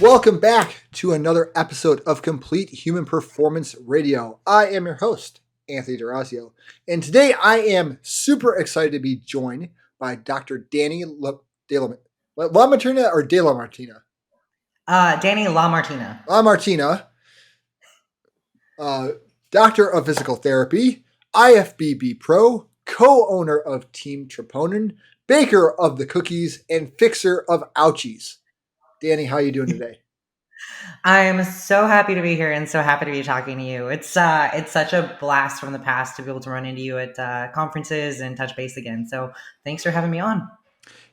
Welcome back to another episode of Complete Human Performance Radio. I am your host, Anthony D'Orazio, and today I am super excited to be joined by Dr. Dani LaMartina or De La Martina? Dani LaMartina. LaMartina, Doctor of Physical Therapy, IFBB Pro, co-owner of Team Troponin, baker of the cookies, and fixer of ouchies. Dani, how are you doing today? I'm so happy to be here and so happy to be talking to you. It's such a blast from the past to be able to run into you at conferences and touch base again. So thanks for having me on.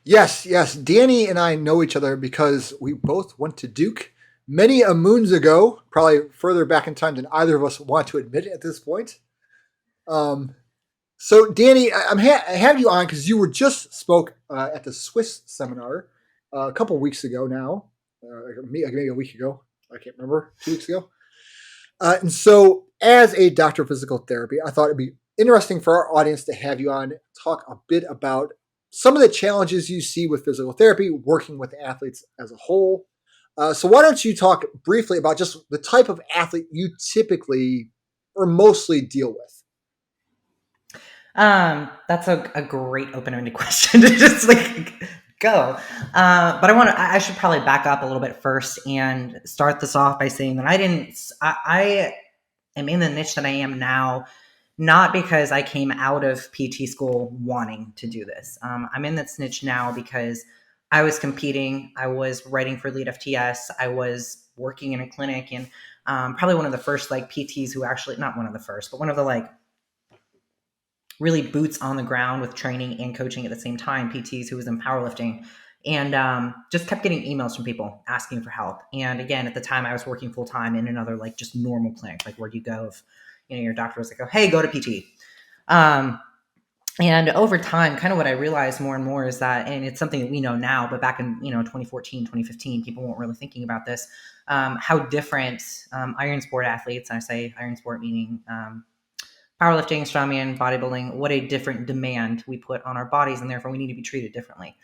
Yes. Dani and I know each other because we both went to Duke many a moons ago, probably further back in time than either of us want to admit at this point. So Dani, I have you on because you were just spoke at the Swiss seminar a couple weeks ago now, maybe a week ago. I can't remember, 2 weeks ago. And so as a doctor of physical therapy, I thought it'd be interesting for our audience to have you on, talk a bit about some of the challenges you see with physical therapy, working with athletes as a whole. So why don't you talk briefly about just the type of athlete you typically or mostly deal with? That's a great open-ended question to just go. But I should probably back up a little bit first and start this off by saying that I am in the niche that I am now, not because I came out of PT school wanting to do this. I'm in this niche now because I was competing. I was writing for Lead FTS. I was working in a clinic, and probably one of the first PTs who actually, not one of the first, but one of the really boots on the ground with training and coaching at the same time, PTs who was in powerlifting, and just kept getting emails from people asking for help. And again, at the time I was working full time in another just normal clinic, where do you go if your doctor was like, oh, hey, go to PT. And over time, kind of what I realized more and more is that, and it's something that we know now, but back in 2014, 2015, people weren't really thinking about this, how different iron sport athletes, and I say iron sport meaning powerlifting, strongman, bodybuilding, what a different demand we put on our bodies, and therefore we need to be treated differently.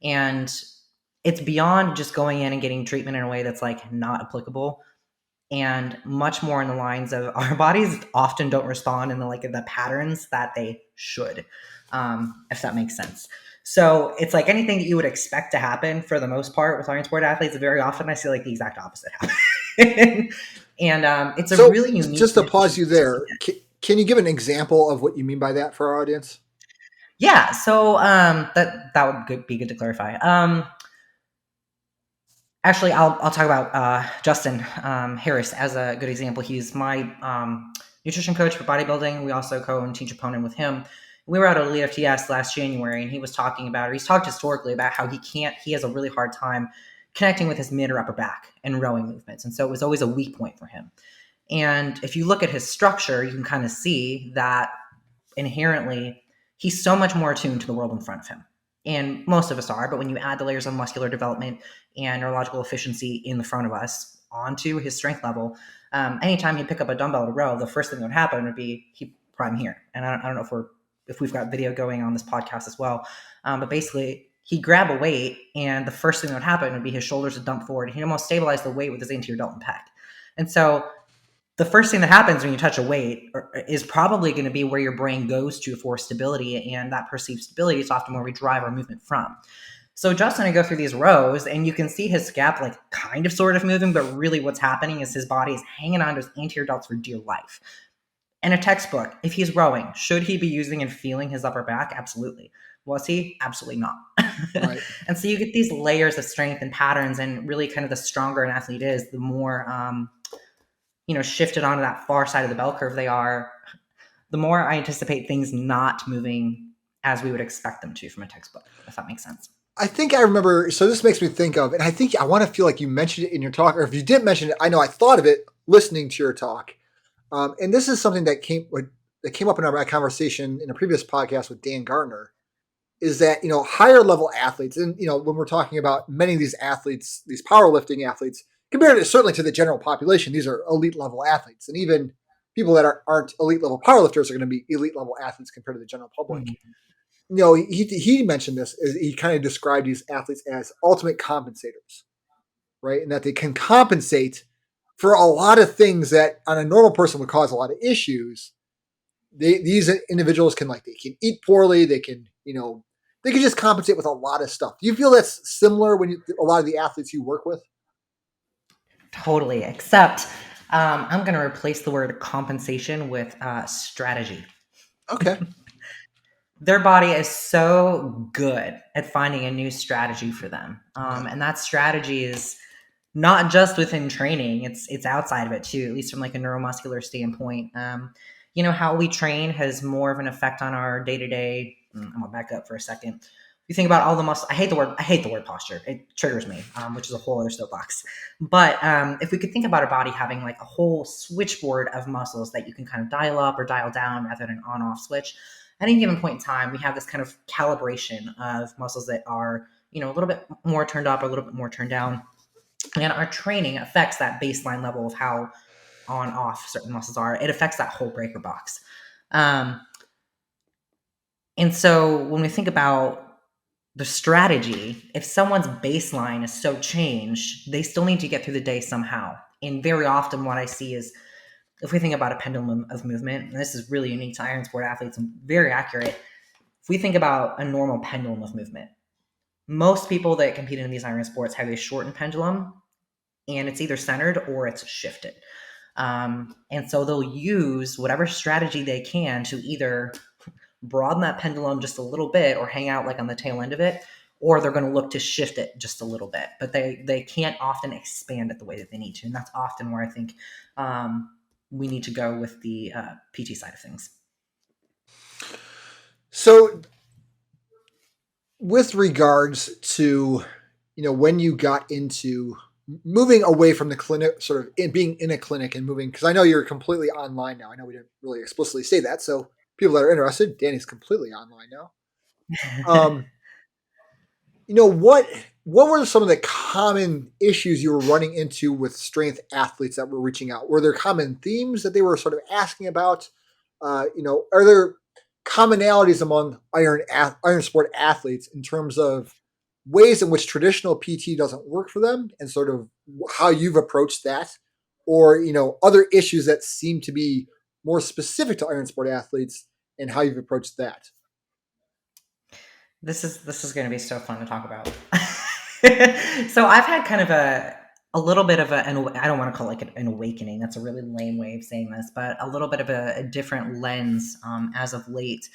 And it's beyond just going in and getting treatment in a way that's not applicable, and much more in the lines of our bodies often don't respond in the patterns that they should, if that makes sense. So it's anything that you would expect to happen for the most part with iron sport athletes. Very often I see the exact opposite happen. And it's a really unique. Just to pause you there, can you give an example of what you mean by that for our audience? Yeah, so that would be good to clarify. Actually, I'll talk about Justin Harris as a good example. He's my nutrition coach for bodybuilding. We also co-own Team Troponin with him. We were out at Elite FTS last January, and he was talking about, or he's talked historically about how he has a really hard time connecting with his mid or upper back and rowing movements. And so it was always a weak point for him. And if you look at his structure, you can kind of see that inherently he's so much more attuned to the world in front of him. And most of us are, but when you add the layers of muscular development and neurological efficiency in the front of us onto his strength level, anytime you pick up a dumbbell to row, the first thing that would happen would be he prime here. And I don't know if we've got video going on this podcast as well, but basically he'd grab a weight, and the first thing that would happen would be his shoulders would dump forward. He'd almost stabilize the weight with his anterior deltoid pec. And so the first thing that happens when you touch a weight is probably going to be where your brain goes to for stability, and that perceived stability is often where we drive our movement from. So Justin, I go through these rows, and you can see his scap kind of sort of moving, but really what's happening is his body is hanging on to his anterior delts for dear life. In a textbook, if he's rowing, should he be using and feeling his upper back? Absolutely. Was he? Absolutely not. Right. And so you get these layers of strength and patterns, and really kind of the stronger an athlete is, the more shifted onto that far side of the bell curve they are, the more I anticipate things not moving as we would expect them to from a textbook, if that makes sense. I think I remember, so this makes me think of, and I think I want to feel like you mentioned it in your talk, or if you didn't mention it, I know I thought of it listening to your talk. And this is something that came up in our conversation in a previous podcast with Dan Gardner, is that, higher level athletes, and, when we're talking about many of these athletes, these powerlifting athletes, compared to, certainly to the general population, these are elite level athletes. And even people that aren't elite level powerlifters are going to be elite level athletes compared to the general public. Mm-hmm. He mentioned this, he kind of described these athletes as ultimate compensators, right? And that they can compensate for a lot of things that on a normal person would cause a lot of issues. These individuals can they can eat poorly, they can they can just compensate with a lot of stuff. Do you feel that's similar when a lot of the athletes you work with? Totally. Except I'm going to replace the word compensation with strategy. Okay. Their body is so good at finding a new strategy for them. And that strategy is not just within training, it's outside of it too, at least from like a neuromuscular standpoint. How we train has more of an effect on our day-to-day. I'm gonna back up for a second. You think about all the muscle. I hate the word posture. It triggers me, which is a whole other soapbox. But if we could think about our body having like a whole switchboard of muscles that you can kind of dial up or dial down rather than an on-off switch, at any given point in time, we have this kind of calibration of muscles that are, a little bit more turned up or a little bit more turned down. And our training affects that baseline level of how on off certain muscles are. It affects that whole breaker box. And so when we think about the strategy, if someone's baseline is so changed, they still need to get through the day somehow. And very often what I see is, if we think about a pendulum of movement, and this is really unique to iron sport athletes and very accurate, if we think about a normal pendulum of movement, most people that compete in these iron sports have a shortened pendulum, and it's either centered or it's shifted. And so they'll use whatever strategy they can to either broaden that pendulum just a little bit or hang out like on the tail end of it, or they're going to look to shift it just a little bit. But they can't often expand it the way that they need to. And that's often where I think we need to go with the PT side of things. So with regards to, when you got into moving away from the clinic, sort of being in a clinic and moving, because I know you're completely online now. I know we didn't really explicitly say that. So people that are interested, Danny's completely online now. What were some of the common issues you were running into with strength athletes that were reaching out? Were there common themes that they were sort of asking about? Are there commonalities among iron sport athletes in terms of ways in which traditional PT doesn't work for them, and sort of how you've approached that, or other issues that seem to be more specific to iron sport athletes and how you've approached that? This is going to be so fun to talk about. So I've had kind of a little bit of I don't want to call it an awakening. That's a really lame way of saying this, but a little bit of a different lens as of late.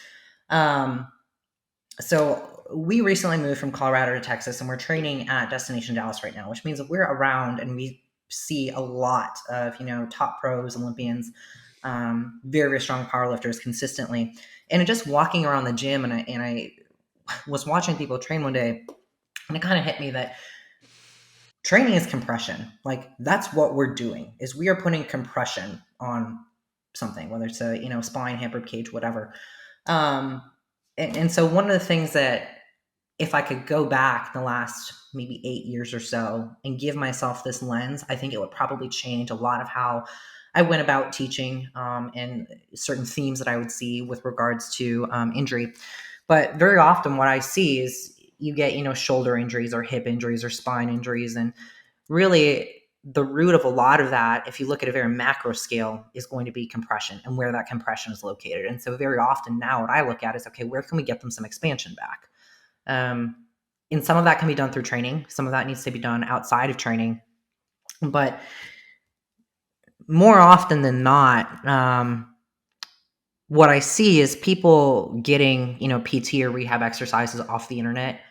So we recently moved from Colorado to Texas, and we're training at Destination Dallas right now, which means that we're around and we see a lot of top pros, Olympians, very, very strong powerlifters consistently. And just walking around the gym, and I was watching people train one day, and it kind of hit me that training is compression. Like, that's what we're doing, is we are putting compression on something, whether it's a spine, hip, rib cage, whatever. And so one of the things that, if I could go back the last maybe 8 years or so and give myself this lens, I think it would probably change a lot of how I went about teaching and certain themes that I would see with regards to injury. But very often what I see is you get, shoulder injuries or hip injuries or spine injuries. And really the root of a lot of that, if you look at a very macro scale, is going to be compression and where that compression is located. And so very often now what I look at is, okay, where can we get them some expansion back? And some of that can be done through training. Some of that needs to be done outside of training. But more often than not, what I see is people getting, PT or rehab exercises off the internet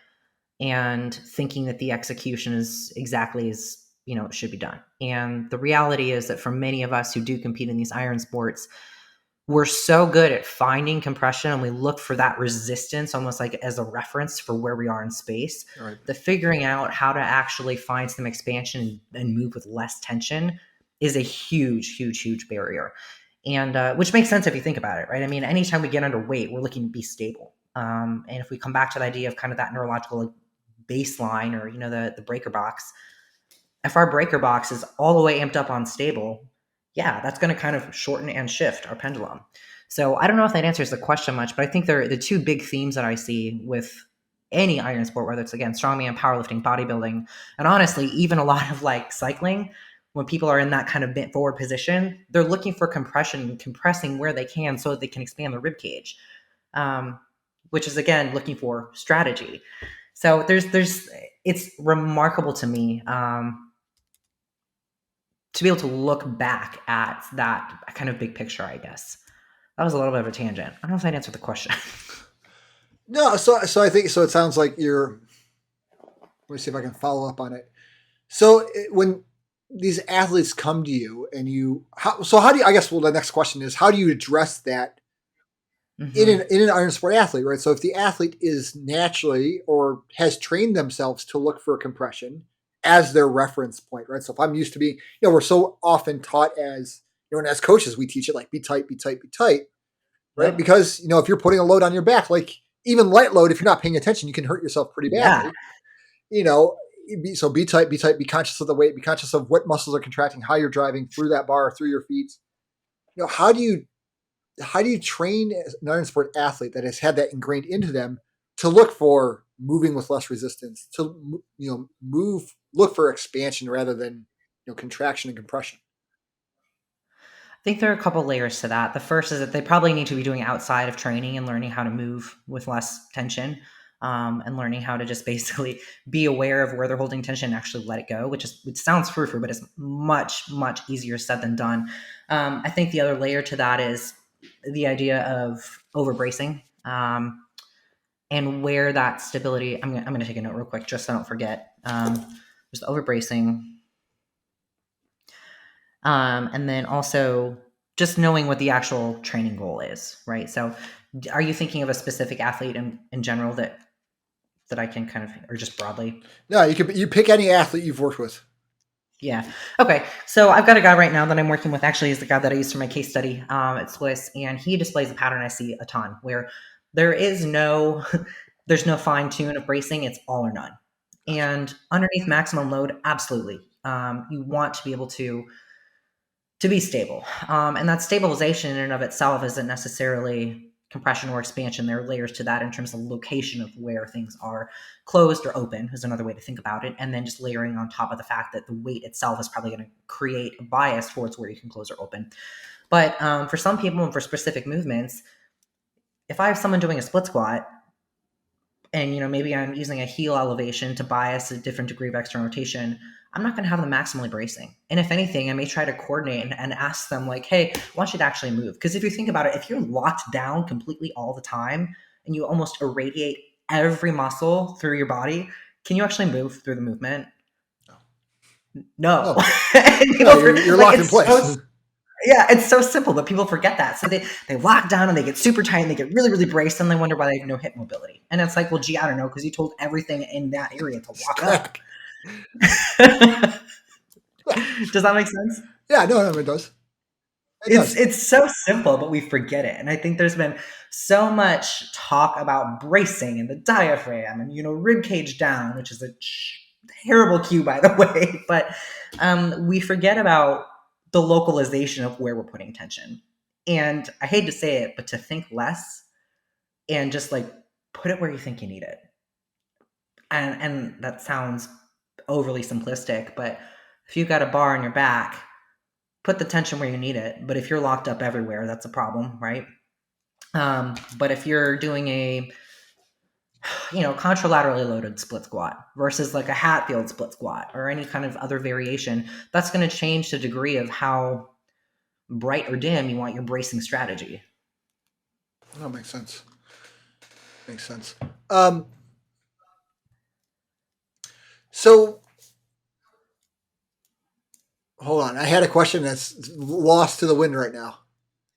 and thinking that the execution is exactly as, it should be done. And the reality is that for many of us who do compete in these iron sports, we're so good at finding compression, and we look for that resistance almost like as a reference for where we are in space. Right. The figuring out how to actually find some expansion and move with less tension is a huge, huge, huge barrier. And which makes sense if you think about it, right? I mean, anytime we get underweight, we're looking to be stable. And if we come back to the idea of kind of that neurological baseline, or, the breaker box, if our breaker box is all the way amped up on stable, yeah, that's going to kind of shorten and shift our pendulum. So I don't know if that answers the question much, but I think they're the two big themes that I see with any iron sport, whether it's again strongman, powerlifting, bodybuilding, and honestly, even a lot of like cycling. When people are in that kind of bent forward position, they're looking for compression, compressing where they can so that they can expand their rib cage, which is again looking for strategy. So it's remarkable to me to be able to look back at that kind of big picture. I guess that was a little bit of a tangent. I don't know if that answered the question. No, so I think so. It sounds like you're. Let me see if I can follow up on it. So when these athletes come to you and how do you, I guess, well, the next question is, how do you address that in an iron sport athlete, right? So if the athlete is naturally or has trained themselves to look for compression as their reference point, right? So if I'm used to being, we're so often taught as, and as coaches, we teach it like, be tight, be tight, be tight, right? Yep. Because, if you're putting a load on your back, like even light load, if you're not paying attention, you can hurt yourself pretty badly. So be tight, be conscious of the weight, be conscious of what muscles are contracting, how you're driving through that bar, through your feet. How do you train an iron sport athlete that has had that ingrained into them to look for moving with less resistance, to look for expansion rather than contraction and compression? I think there are a couple layers to that. The first is that they probably need to be doing outside of training and learning how to move with less tension, and learning how to just basically be aware of where they're holding tension and actually let it go, which sounds frou-frou, but it's much, much easier said than done. I think the other layer to that is the idea of overbracing, and where that stability, I'm going to take a note real quick just so I don't forget. Just overbracing. And then also just knowing what the actual training goal is, right? So are you thinking of a specific athlete in general that I can kind of, or just broadly? No, you pick any athlete you've worked with. Yeah. Okay. So I've got a guy right now that I'm working with. Actually, is the guy that I used for my case study at Swiss, and he displays a pattern I see a ton where there is there's no fine tune of bracing. It's all or none. And underneath maximum load, absolutely, you want to be able to be stable. And that stabilization in and of itself isn't necessarily compression or expansion. There are layers to that in terms of location of where things are closed or open is another way to think about it. And then just layering on top of the fact that the weight itself is probably going to create a bias towards where you can close or open. But for some people and for specific movements, if I have someone doing a split squat, and maybe I'm using a heel elevation to bias a different degree of external rotation, I'm not going to have them maximally bracing. And if anything, I may try to coordinate and ask them like, hey, I want you to actually move. Because if you think about it, if you're locked down completely all the time and you almost irradiate every muscle through your body, can you actually move through the movement? No. You're locked in place. Yeah, it's so simple, but people forget that. So they lock down and they get super tight and they get really, really braced, and they wonder why they have no hip mobility. And it's like, well, gee, I don't know, because you told everything in that area to lock up. Does that make sense? Yeah, no, it does. It's so simple, but we forget it. And I think there's been so much talk about bracing and the diaphragm and rib cage down, which is a terrible cue, by the way. But we forget about the localization of where we're putting tension. And I hate to say it, but to think less and just like put it where you think you need it. And that sounds overly simplistic, but if you've got a bar on your back, put the tension where you need it. But if you're locked up everywhere, that's a problem, right? But if you're doing a contralaterally loaded split squat versus like a Hatfield split squat or any kind of other variation, that's going to change the degree of how bright or dim you want your bracing strategy. That makes sense. So hold on. I had a question that's lost to the wind right now.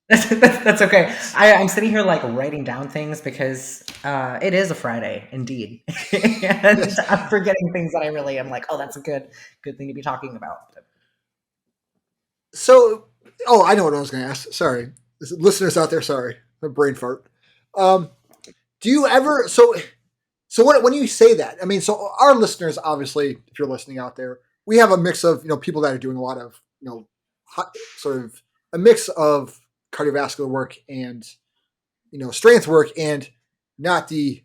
That's okay. I'm sitting here like writing down things because it is a Friday indeed. And I'm forgetting things that I really am like, oh, that's a good thing to be talking about. So, I know what I was going to ask. Sorry. Listeners out there, sorry. A brain fart. Do you ever, so when you say that, I mean, so our listeners, obviously, if you're listening out there, we have a mix of, people that are doing a lot of, sort of a mix of cardiovascular work and, strength work, and not the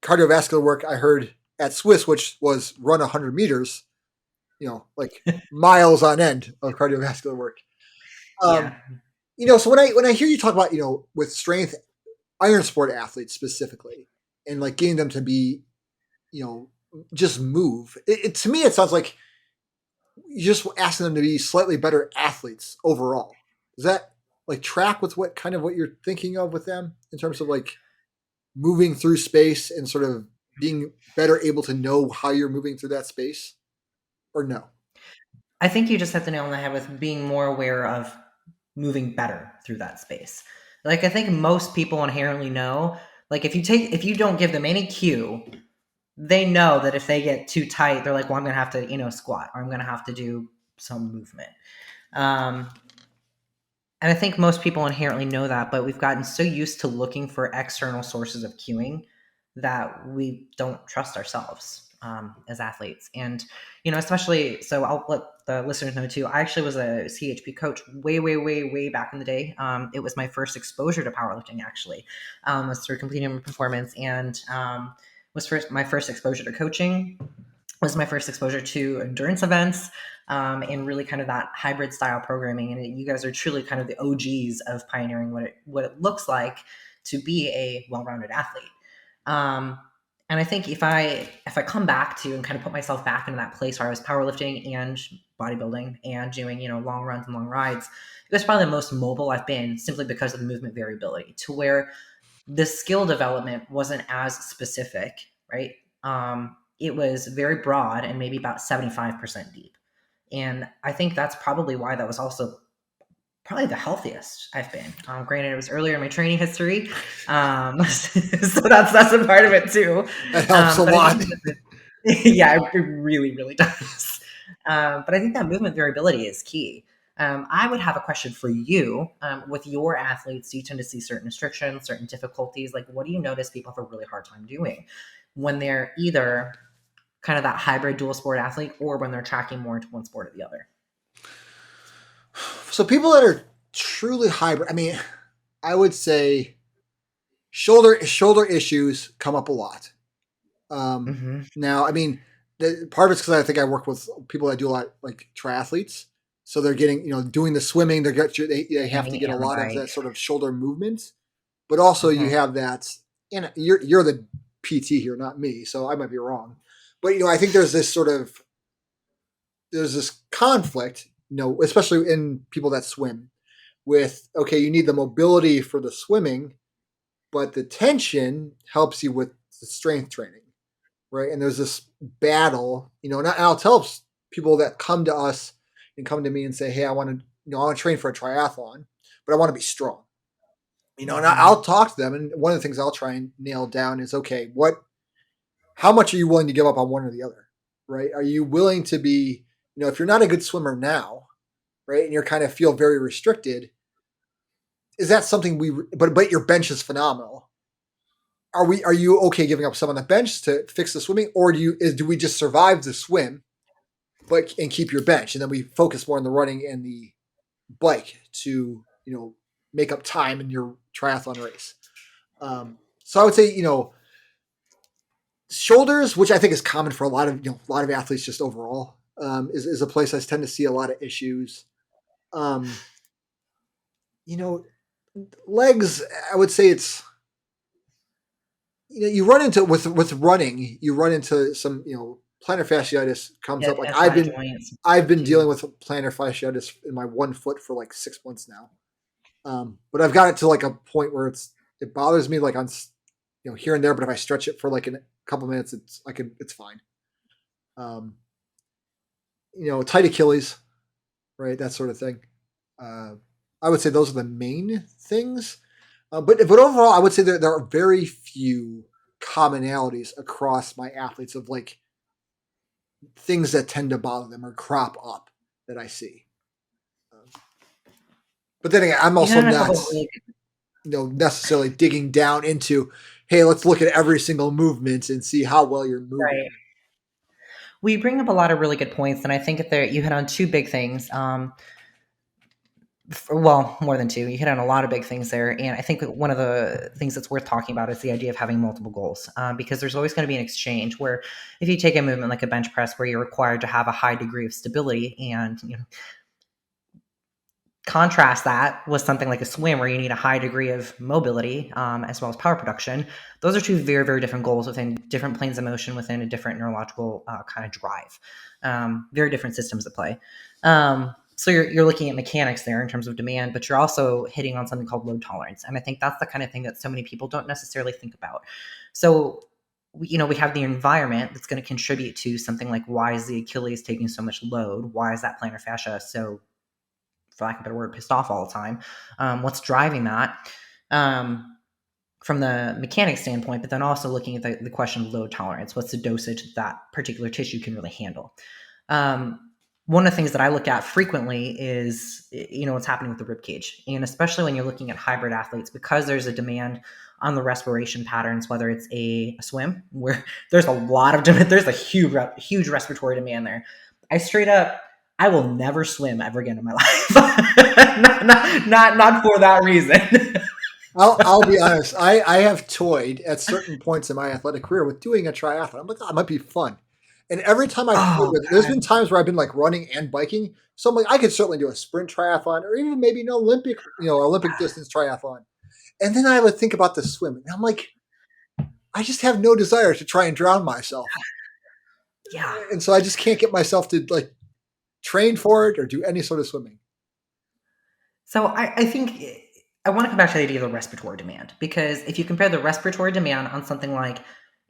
cardiovascular work I heard at Swiss, which was run 100 meters, like miles on end of cardiovascular work. Yeah. So when I hear you talk about, with strength, iron sport athletes specifically, and like getting them to be, you know, just move, to me, it sounds like you're just asking them to be slightly better athletes overall. Does that like track with what you're thinking of with them in terms of like moving through space and sort of being better able to know how you're moving through that space, or no? I think you just hit the nail on the head with being more aware of moving better through that space. Like I think most people inherently know, like if you don't give them any cue, they know that if they get too tight, they're like, well, I'm gonna have to, squat, or I'm gonna have to do some movement. Um, and I think most people inherently know that, but we've gotten so used to looking for external sources of cueing that we don't trust ourselves as athletes. And, especially, so I'll let the listeners know too. I actually was a CHP coach way, way, way, way back in the day. It was my first exposure to powerlifting, actually, was through Complete Human Performance, and my first exposure to coaching, was my first exposure to endurance events, and really kind of that hybrid style programming. And you guys are truly kind of the OGs of pioneering what it looks like to be a well-rounded athlete. And I think if I come back to and kind of put myself back into that place where I was powerlifting and bodybuilding and doing, long runs and long rides, it was probably the most mobile I've been, simply because of the movement variability, to where the skill development wasn't as specific, right? It was very broad and maybe about 75% deep. And I think that's probably why that was also probably the healthiest I've been. Granted, it was earlier in my training history, so that's a part of it too. That helps a But I lot. think yeah, it really, really does. But I think that movement variability is key. I would have a question for you. With your athletes, do you tend to see certain restrictions, certain difficulties? Like, what do you notice people have a really hard time doing when they're either kind of that hybrid dual sport athlete, or when they're tracking more into one sport or the other? So people that are truly hybrid, I mean, I would say shoulder issues come up a lot. Mm-hmm. Now, I mean, part of it's because I think I work with people that do a lot like triathletes, so they're getting, doing the swimming. They have to Swimming get a and the lot of bike. that sort of shoulder movement, but also you Mm-hmm. have that. And you're the PT here, not me, so I might be wrong. But I think there's this conflict, especially in people that swim. With, okay, you need the mobility for the swimming, but the tension helps you with the strength training, right? And there's this battle, and I'll tell people that come to us and come to me and say, hey, I want to train for a triathlon, but I want to be strong. And Mm-hmm. I'll talk to them, and one of the things I'll try and nail down is, okay, how much are you willing to give up on one or the other, right? Are you willing to be, if you're not a good swimmer now, right, and you're kind of feel very restricted, is that something but your bench is phenomenal? Are you okay giving up some on the bench to fix the swimming, or do we just survive the swim and keep your bench, and then we focus more on the running and the bike to make up time in your triathlon race? So I would say shoulders, which I think is common for a lot of athletes just overall, is a place I tend to see a lot of issues. Um, you know, legs, I would say it's you run into with running, you run into some plantar fasciitis comes Yeah, up. Like SI joints I've been too. dealing with plantar fasciitis in my one foot for like 6 months now. But I've got it to like a point where it bothers me like on here and there. But if I stretch it for like a couple minutes, it's fine. Um, tight Achilles, right? That sort of thing. Uh, I would say those are the main things. But overall, I would say there are very few commonalities across my athletes of like things that tend to bother them or crop up that I see. But then again, I'm You hit also on a not couple of really necessarily digging down into, hey, let's look at every single movement and see how well you're moving. right. We bring up a lot of really good points, and I think that you hit on two big things. Well, more than two. You hit on a lot of big things there. And I think one of the things that's worth talking about is the idea of having multiple goals, because there's always going to be an exchange where if you take a movement like a bench press where you're required to have a high degree of stability and contrast that with something like a swim where you need a high degree of mobility, as well as power production. Those are two very, very different goals within different planes of motion within a different neurological kind of drive. Very different systems at play. So you're looking at mechanics there in terms of demand, but you're also hitting on something called load tolerance. And I think that's the kind of thing that so many people don't necessarily think about. So we have the environment that's going to contribute to something like, why is the Achilles taking so much load? Why is that plantar fascia so, for lack of a better word, pissed off all the time? What's driving that? From the mechanic standpoint, but then also looking at the question of load tolerance. What's the dosage that particular tissue can really handle? One of the things that I look at frequently is, what's happening with the rib cage. And especially when you're looking at hybrid athletes, because there's a demand on the respiration patterns, whether it's a swim where there's a lot of demand, there's a huge respiratory demand there. I will never swim ever again in my life. not for that reason. I'll be honest. I have toyed at certain points in my athletic career with doing a triathlon. I'm like, oh, it might be fun. And every time I've toyed Oh with it, there's God. been times where I've been like running and biking. So I'm like, I could certainly do a sprint triathlon or even maybe an Olympic distance triathlon. And then I would think about the swim, and I'm like, I just have no desire to try and drown myself, Yeah. and so I just can't get myself to like train for it or do any sort of swimming. So I think I want to come back to the idea of the respiratory demand, because if you compare the respiratory demand on something like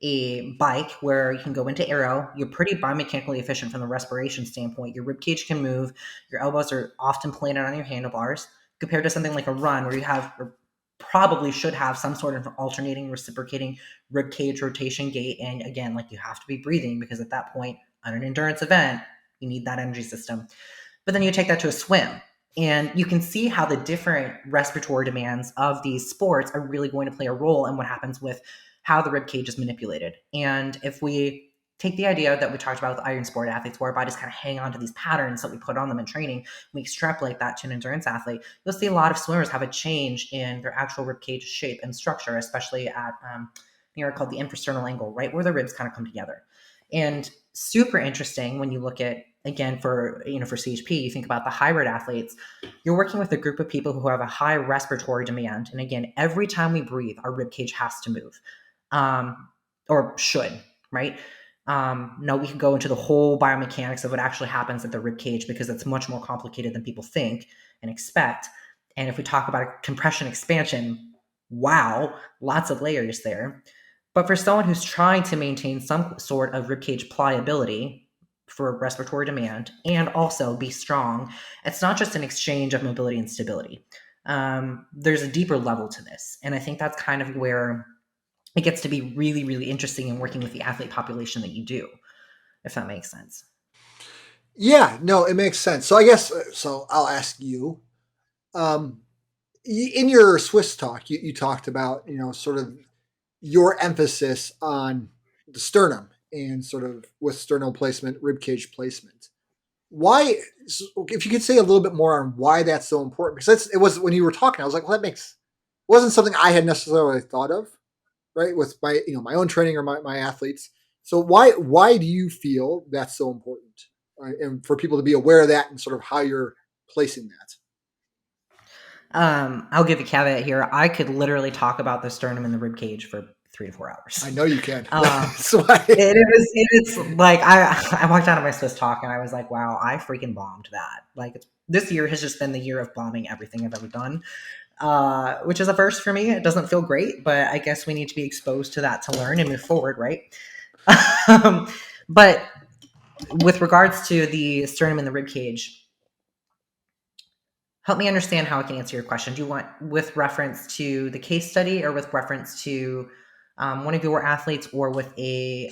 a bike where you can go into aero, you're pretty biomechanically efficient from the respiration standpoint. Your rib cage can move, your elbows are often planted on your handlebars, compared to something like a run where you have, or probably should have, some sort of alternating, reciprocating rib cage rotation gait. And again, like, you have to be breathing because at that point on an endurance event, you need that energy system. But then you take that to a swim, and you can see how the different respiratory demands of these sports are really going to play a role in what happens with how the rib cage is manipulated. And if we take the idea that we talked about with iron sport athletes, where our bodies kind of hang on to these patterns that we put on them in training, we extrapolate that to an endurance athlete, you'll see a lot of swimmers have a change in their actual rib cage shape and structure, especially at near called the infrasternal angle, right where the ribs kind of come together. And super interesting when you look at, again, for CHP, you think about the hybrid athletes, you're working with a group of people who have a high respiratory demand. And again, every time we breathe, our rib cage has to move, or should, right? No, we could go into the whole biomechanics of what actually happens at the rib cage, because it's much more complicated than people think and expect. And if we talk about compression expansion, wow, lots of layers there. But for someone who's trying to maintain some sort of ribcage pliability for respiratory demand and also be strong, it's not just an exchange of mobility and stability. There's a deeper level to this. And I think that's kind of where it gets to be really, really interesting in working with the athlete population that you do, if that makes sense. Yeah, no, it makes sense. So I guess so. I'll ask you. Um, in your Swiss talk, you talked about sort of your emphasis on the sternum and sort of with sternal placement, rib cage placement. Why, if you could say a little bit more on why that's so important, because it was when you were talking, I was like, well, that wasn't something I had necessarily thought of, right? With my own training or my athletes. So why do you feel that's so important, right? And for people to be aware of that and sort of how you're placing that? I'll give a caveat here. I could literally talk about the sternum and the rib cage for 3 to 4 hours. I know you can. Um, That's why. it's like I walked out of my Swiss talk and I was like, wow, I freaking bombed that. Like, this year has just been the year of bombing everything I've ever done, which is a first for me. It doesn't feel great, but I guess we need to be exposed to that to learn and move forward, right? But with regards to the sternum and the rib cage, help me understand how I can answer your question. Do you want with reference to the case study, or with reference to one of your athletes, or with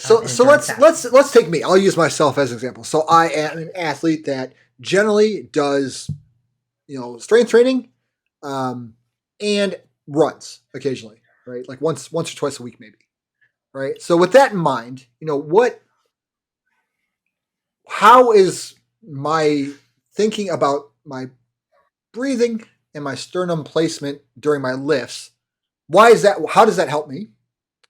So an so endurance athlete? let's take me. I'll use myself as an example. So I am an athlete that generally does strength training, um, and runs occasionally, right? Like once or twice a week, maybe, right? So with that in mind, how is my thinking about my breathing and my sternum placement during my lifts. Why is that? How does that help me?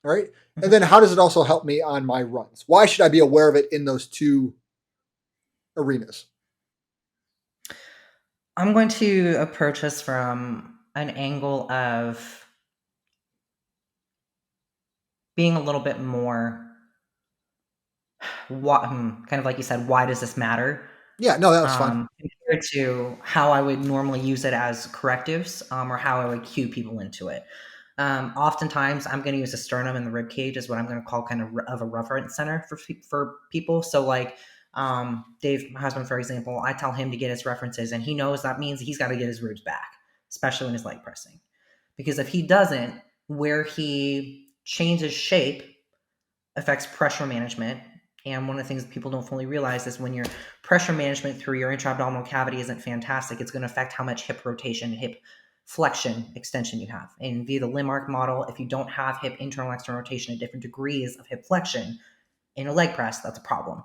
All right. And then how does it also help me on my runs? Why should I be aware of it in those two arenas? I'm going to approach this from an angle of being a little bit more, kind of like you said, why does this matter? Yeah, no, that was fun. Compared to how I would normally use it as correctives, or how I would cue people into it. Oftentimes, I'm going to use the sternum and the rib cage as what I'm going to call kind of a reference center for people. So, like Dave, my husband, for example, I tell him to get his references, and he knows that means he's got to get his ribs back, especially when he's leg pressing, because if he doesn't, where he changes shape affects pressure management. And one of the things that people don't fully realize is when your pressure management through your intra-abdominal cavity isn't fantastic, it's going to affect how much hip rotation, hip flexion, extension you have. And via the Limark model, if you don't have hip internal external rotation at different degrees of hip flexion in a leg press, that's a problem.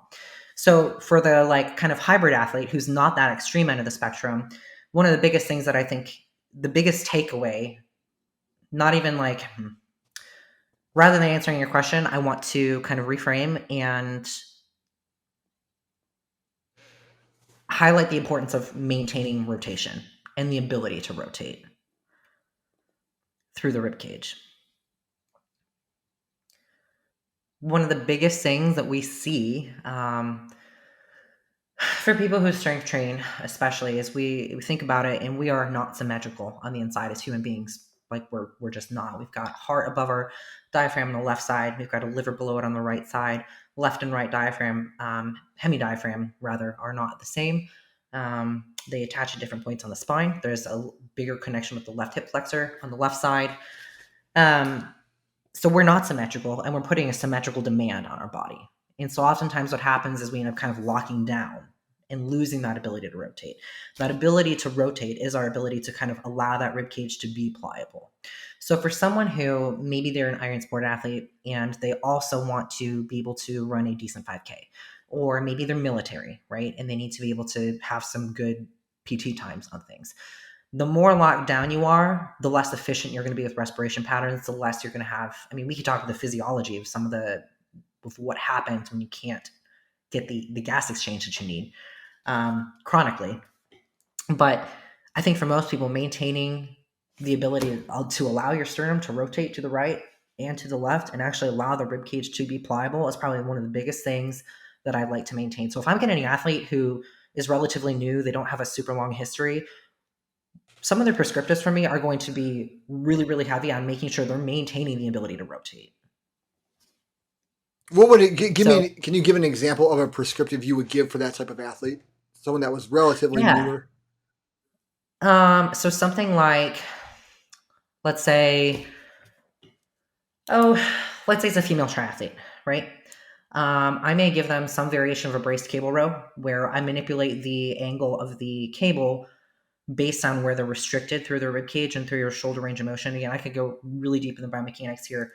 So for the like kind of hybrid athlete who's not that extreme end of the spectrum, one of the biggest things that I think the biggest takeaway, not even like rather than answering your question, I want to kind of reframe and highlight the importance of maintaining rotation and the ability to rotate through the rib cage. One of the biggest things that we see for people who strength train, especially, is we think about it, and we are not symmetrical on the inside as human beings. Like we're just not. We've got heart above our diaphragm on the left side. We've got a liver below it on the right side. Left and right diaphragm, hemidiaphragm rather, are not the same. They attach at different points on the spine. There's a bigger connection with the left hip flexor on the left side. So we're not symmetrical, and we're putting a symmetrical demand on our body. And so oftentimes what happens is we end up kind of locking down and losing that ability to rotate. That ability to rotate is our ability to kind of allow that rib cage to be pliable. So for someone who maybe they're an iron sport athlete and they also want to be able to run a decent 5K, or maybe they're military, right? And they need to be able to have some good PT times on things. The more locked down you are, the less efficient you're going to be with respiration patterns, the less you're going to have. I mean, we could talk about the physiology of some of with what happens when you can't get the gas exchange that you need chronically. But I think for most people, maintaining the ability to allow your sternum to rotate to the right and to the left and actually allow the rib cage to be pliable is probably one of the biggest things that I'd like to maintain. So if I'm getting an athlete who is relatively new, they don't have a super long history, some of their prescriptives for me are going to be really, really heavy on making sure they're maintaining the ability to rotate. What would it give me? Can you give an example of a prescriptive you would give for that type of athlete? Someone that was relatively newer. So something like, let's say it's a female triathlete, right? I may give them some variation of a braced cable row where I manipulate the angle of the cable based on where they're restricted through their rib cage and through your shoulder range of motion. Again, I could go really deep in the biomechanics here.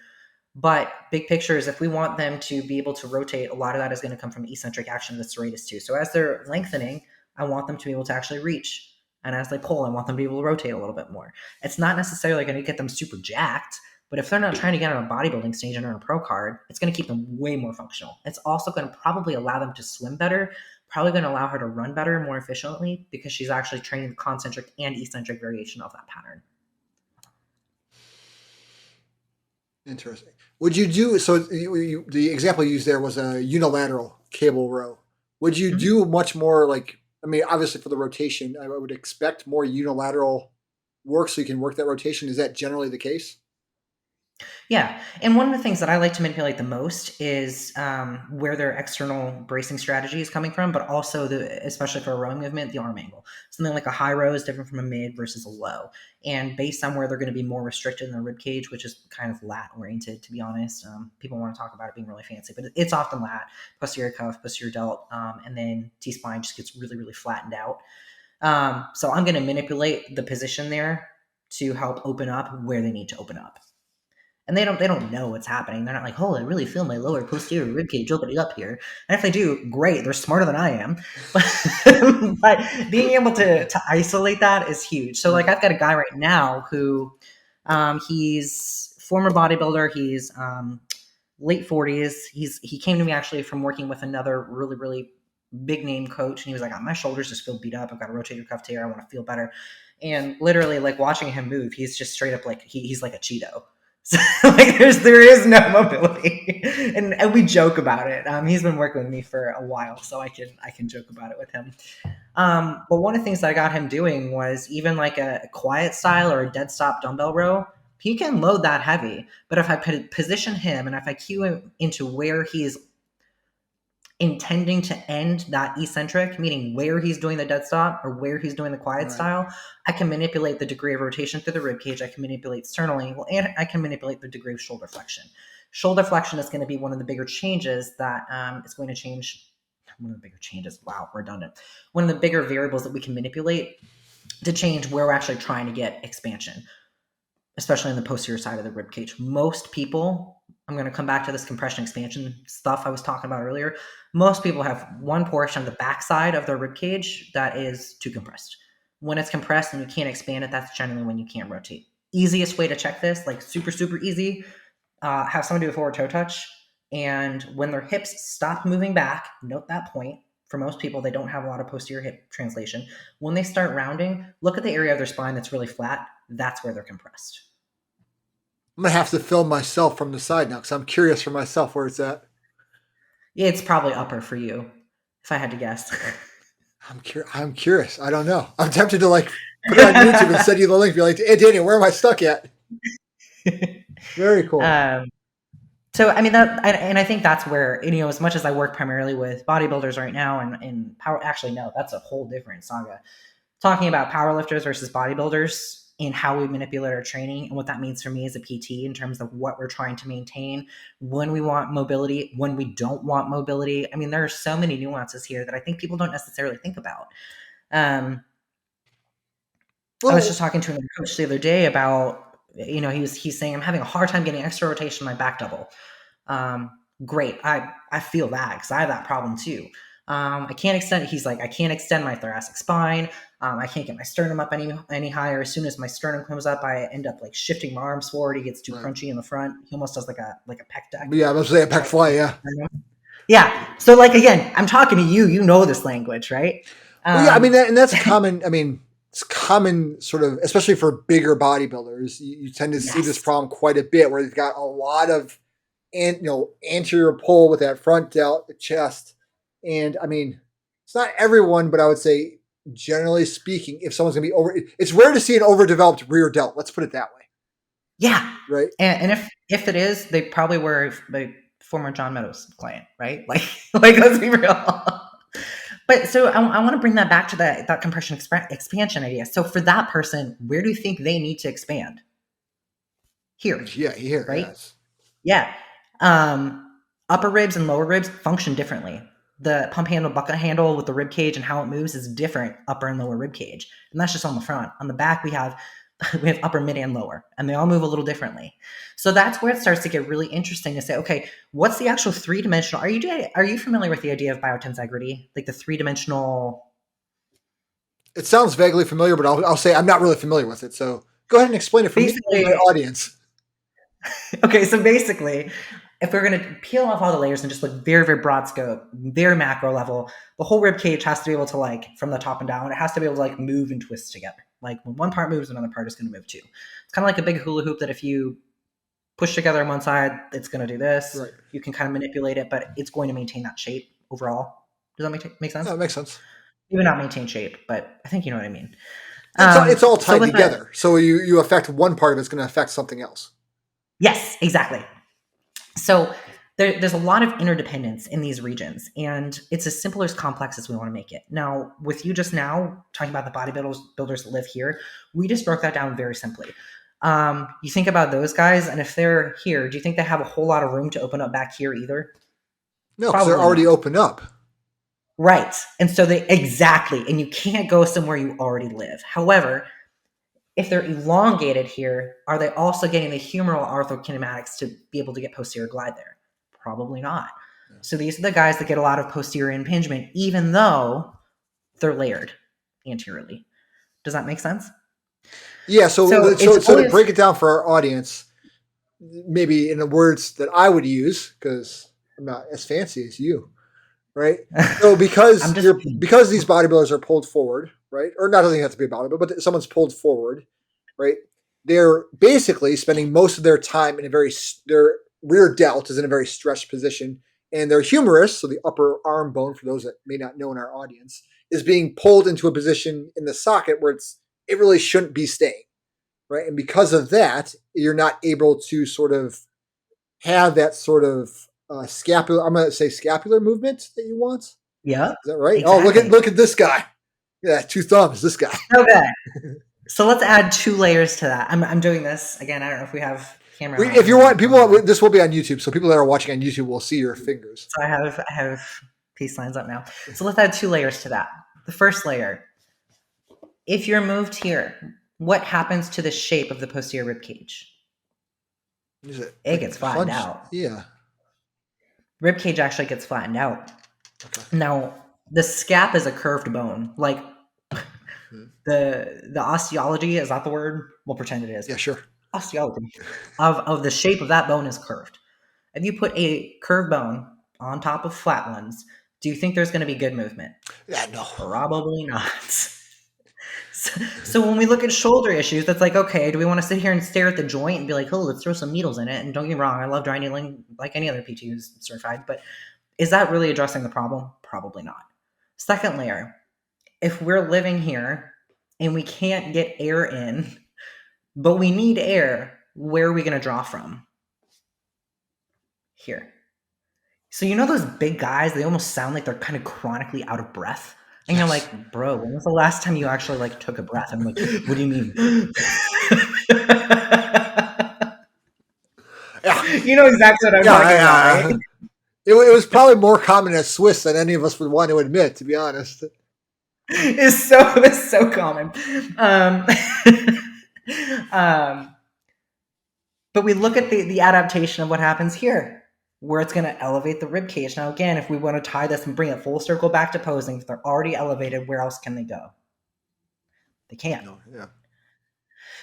But big picture is if we want them to be able to rotate, a lot of that is going to come from eccentric action of the serratus too. So as they're lengthening, I want them to be able to actually reach. And as they pull, I want them to be able to rotate a little bit more. It's not necessarily going to get them super jacked, but if they're not trying to get on a bodybuilding stage and earn a pro card, it's going to keep them way more functional. It's also going to probably allow them to swim better, probably going to allow her to run better and more efficiently because she's actually training the concentric and eccentric variation of that pattern. Interesting. Would you do so? The example you used there was a unilateral cable row. Would you do much more like? I mean, obviously for the rotation, I would expect more unilateral work so you can work that rotation. Is that generally the case? Yeah. And one of the things that I like to manipulate the most is where their external bracing strategy is coming from, but also especially for a rowing movement, the arm angle. Something like a high row is different from a mid versus a low. And based on where they're going to be more restricted in the rib cage, which is kind of lat oriented, to be honest, people want to talk about it being really fancy, but it's often lat, posterior cuff, posterior delt, and then T-spine just gets really, really flattened out. So I'm going to manipulate the position there to help open up where they need to open up. and they don't know what's happening. They're not like, oh, I really feel my lower posterior rib cage opening up here. And if they do, great, they're smarter than I am. But being able to isolate that is huge. So like I've got a guy right now who he's former bodybuilder. He's late 40s. He came to me actually from working with another really, really big name coach. And he was like, my shoulders just feel beat up. I've got a rotator cuff tear. I want to feel better. And literally like watching him move, he's just straight up like, he's like a Cheeto. So like there is no mobility, and we joke about it. He's been working with me for a while, so I can joke about it with him. But one of the things that I got him doing was even like a quiet style or a dead stop dumbbell row. He can load that heavy, but if I position him and if I cue him into where he's intending to end that eccentric, meaning where he's doing the dead stop or where he's doing the quiet style, I can manipulate the degree of rotation through the rib cage. I can manipulate sternal angle, and I can manipulate the degree of shoulder flexion. Shoulder flexion is going to be one of the bigger changes that is going to change. One of the bigger changes. Wow, redundant. One of the bigger variables that we can manipulate to change where we're actually trying to get expansion, especially on the posterior side of the rib cage. Most people, I'm going to come back to this compression expansion stuff I was talking about earlier. Most people have one portion of the backside of their rib cage that is too compressed. When it's compressed and you can't expand it, that's generally when you can't rotate. Easiest way to check this, like super, super easy, have someone do a forward toe touch. And when their hips stop moving back, note that point. For most people, they don't have a lot of posterior hip translation. When they start rounding, look at the area of their spine that's really flat. That's where they're compressed. I'm going to have to film myself from the side now because I'm curious for myself where it's at. It's probably upper for you, if I had to guess. I'm curious. I don't know. I'm tempted to like put it on YouTube and send you the link. Be like, hey, Daniel, where am I stuck at? Very cool. So, I mean, I think that's where, as much as I work primarily with bodybuilders right now and power, actually, no, that's a whole different saga. Talking about powerlifters versus bodybuilders and how we manipulate our training and what that means for me as a PT in terms of what we're trying to maintain, when we want mobility, when we don't want mobility. I mean, there are so many nuances here that I think people don't necessarily think about. I was just talking to another coach the other day about, he's saying, I'm having a hard time getting extra rotation in my back double. Great. I feel that because I have that problem too. I can't extend my thoracic spine. I can't get my sternum up any higher. As soon as my sternum comes up, I end up like shifting my arms forward. He gets too crunchy in the front. He almost does like a pec deck. Yeah, I was going to say a pec fly. Yeah. Yeah. So like, again, I'm talking to you, this language, right? Yeah. I mean, that's common. I mean, it's common sort of, especially for bigger bodybuilders, you tend to see this problem quite a bit where they've got a lot of, anterior pull with that front delt chest. And I mean, it's not everyone, but I would say generally speaking, if someone's going to be it's rare to see an overdeveloped rear delt. Let's put it that way. Yeah. Right. And if it is, they probably were the former John Meadows client, right? Like let's be real. But so I want to bring that back to that compression expansion idea. So for that person, where do you think they need to expand? Here. Yeah, here. Right? Yes. Yeah. Upper ribs and lower ribs function differently. The pump handle, bucket handle with the rib cage and how it moves is different upper and lower rib cage. And that's just on the front. On the back, we have upper, mid, and lower, and they all move a little differently. So that's where it starts to get really interesting to say, okay, what's the actual three-dimensional? Are you familiar with the idea of biotensegrity? Like the three-dimensional? It sounds vaguely familiar, but I'll say I'm not really familiar with it. So go ahead and explain it for me and my audience. Okay, so basically, if we're going to peel off all the layers and just look very, very broad scope, very macro level, the whole rib cage has to be able to, like, from the top and down, it has to be able to, like, move and twist together. Like, when one part moves, another part is going to move too. It's kind of like a big hula hoop that if you push together on one side, it's going to do this. Right. You can kind of manipulate it, but it's going to maintain that shape overall. Does that make sense? Yeah, it makes sense. Maybe not maintain shape, but I think you know what I mean. It's all tied together. So you affect one part of it's going to affect something else. Yes, exactly. So there's a lot of interdependence in these regions, and it's as simple or as complex as we want to make it. Now, with you just now talking about the bodybuilders that live here, we just broke that down very simply. You think about those guys, and if they're here, do you think they have a whole lot of room to open up back here either? No, because they're already open up. Right. And so and you can't go somewhere you already live. However, If they're elongated here, are they also getting the humeral arthrokinematics to be able to get posterior glide there? Probably not. So these are the guys that get a lot of posterior impingement, even though they're layered anteriorly. Does that make sense? Yeah. So to break it down for our audience, maybe in the words that I would use, because I'm not as fancy as you, right? So because these bodybuilders are pulled forward, right? Or not, doesn't have to be a bodybuilder, but someone's pulled forward, right? They're basically spending most of their time in their rear delt is in a very stretched position, and their humerus, so the upper arm bone, for those that may not know in our audience, is being pulled into a position in the socket where it really shouldn't be staying, right? And because of that, you're not able to sort of have that sort of scapular, I'm going to say scapular movement that you want. Yeah. Is that right? Exactly. Oh, look at this guy. Yeah, 2 thumbs, this guy. Okay. So let's add 2 layers to that. I'm doing this again. I don't know if we have camera. If you want, this will be on YouTube, so people that are watching on YouTube will see your fingers. So I have peace signs up now. So let's add 2 layers to that. The first layer, if you're moved here, what happens to the shape of the posterior rib cage? It gets flattened out. Yeah. Rib cage actually gets flattened out. Okay. Now, the scap is a curved bone. Like the osteology, is that the word? We'll pretend it is. Yeah, sure. Osteology of the shape of that bone is curved. If you put a curved bone on top of flat ones, do you think there's going to be good movement? Yeah, no. Probably not. So when we look at shoulder issues, that's like, okay, do we want to sit here and stare at the joint and be like, oh, let's throw some needles in it? And don't get me wrong, I love dry needling like any other PT who's certified, but is that really addressing the problem? Probably not. Second layer, if we're living here and we can't get air in, but we need air, where are we going to draw from? Here. So you know those big guys, they almost sound like they're kind of chronically out of breath. And you're like, bro, when was the last time you actually like took a breath? I'm like, what do you mean? Yeah. You know exactly what I'm talking about, right? It was probably more common as Swiss than any of us would want to admit, to be honest. It's so common. But we look at the adaptation of what happens here, where it's going to elevate the rib cage. Now, again, if we want to tie this and bring it full circle back to posing, if they're already elevated, where else can they go? They can't. Yeah.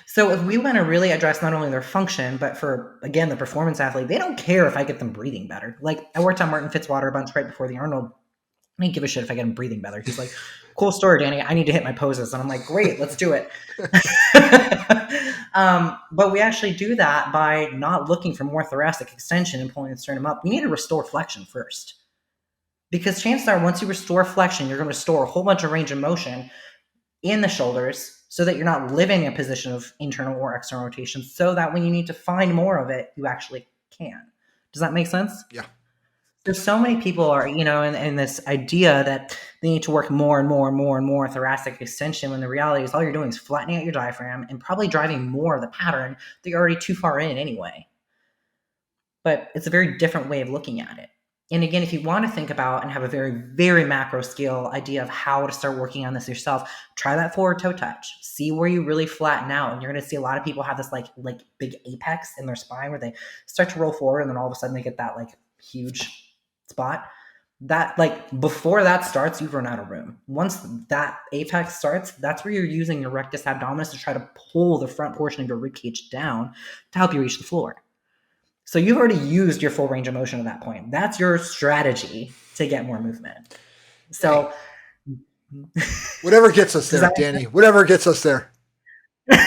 So if we want to really address not only their function, but for, again, the performance athlete, they don't care if I get them breathing better. Like, I worked on Martin Fitzwater a bunch right before the Arnold. I didn't give a shit if I get him breathing better. He's like, cool story, Danny. I need to hit my poses. And I'm like, great, let's do it. But we actually do that by not looking for more thoracic extension and pulling the sternum up. We need to restore flexion first. Because chances are, once you restore flexion, you're going to restore a whole bunch of range of motion in the shoulders so that you're not living in a position of internal or external rotation, so that when you need to find more of it, you actually can. Does that make sense? Yeah. There's so many people are, in this idea that they need to work more and more and more and more thoracic extension, when the reality is all you're doing is flattening out your diaphragm and probably driving more of the pattern that you're already too far in anyway. But it's a very different way of looking at it. And again, if you want to think about and have a very, very macro scale idea of how to start working on this yourself, try that forward toe touch. See where you really flatten out. And you're going to see a lot of people have this like big apex in their spine where they start to roll forward and then all of a sudden they get that like huge spot. That like before that starts, you've run out of room. Once that apex starts, that's where you're using your rectus abdominis to try to pull the front portion of your ribcage down to help you reach the floor. So you've already used your full range of motion at that point. That's your strategy to get more movement. So whatever gets us there, Danny. Whatever gets us there. You